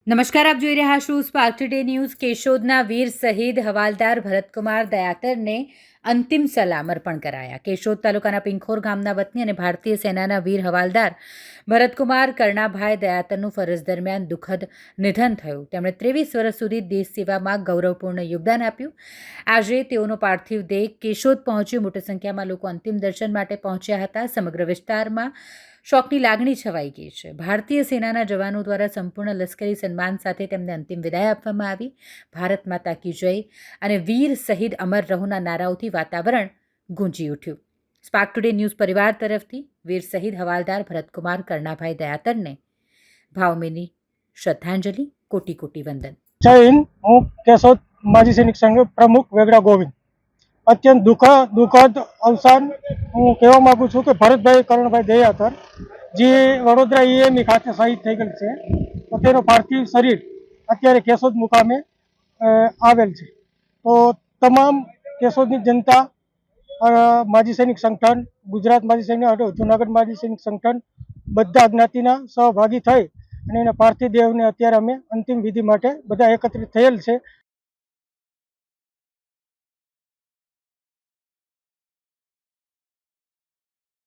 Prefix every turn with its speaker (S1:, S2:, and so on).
S1: નમસ્કાર, આપ જોઈ રહ્યા છો સ્પાર્ક ટુડે ન્યૂઝ. કેશોદના વીર શહીદ હવાલદાર ભરતકુમાર દયાતરને અંતિમ સલામ અર્પણ કરાયા. કેશોદ તાલુકાના પિંખોર ગામના વતની અને ભારતીય સેનાના વીર હવાલદાર ભરતકુમાર કરણાભાઈ દયાતરનું ફરજ દરમિયાન દુઃખદ નિધન થયું. તેમણે 23 વર્ષ સુધી દેશ સેવામાં ગૌરવપૂર્ણ યોગદાન આપ્યું. આજે તેઓનો પાર્થિવ દેહ કેશોદ પહોંચ્યો. મોટી સંખ્યામાં લોકો અંતિમ દર્શન માટે પહોંચ્યા હતા. સમગ્ર વિસ્તારમાં શોકની લાગણી છવાઈ ગઈ છે. ભારતીય સેનાના જવાનો દ્વારા સંપૂર્ણ લશ્કરી સન્માન સાથે તેમને અંતિમ વિદાય આપવામાં આવી. ભારત માતા કી જય અને વીર શહીદ અમર રહોના નારાઓથી વાતાવરણ ગુંજી ઉઠ્યું. સ્પાર્ક ટુડે ન્યૂઝ પરિવાર તરફથી વીર શહીદ હવાલદાર ભરતકુમાર કરણાભાઈ દયાતરને ભાવભીની શ્રદ્ધાંજલિ. કોટી કોટી વંદન.
S2: જય હિન્દ. હું કેશોદ માજી સૈનિક સંઘ પ્રમુખ વેગડા ગોવિંદ. અત્યંત દુઃખદ અવસાન હું કહેવા માંગુ છું કે ભરતભાઈ કરણભાઈ દયાતર જે વડોદરા ઈએમઈ ખાતે શહીદ થઈ ગયેલ છે, તો તેનો પાર્થિવ શરીર અત્યારે કેશોદ મુકામે આવેલ છે. તો તમામ કેશોદની જનતા, માજી સૈનિક સંગઠન, ગુજરાત માજી સૈનિક, જુનાગઢ માજી સૈનિક સંગઠન બધા જ્ઞાતિના સહભાગી થઈ અને એના પાર્થિવ દેહને અત્યારે અમે અંતિમ વિધિ માટે બધા એકત્રિત થયેલ છે.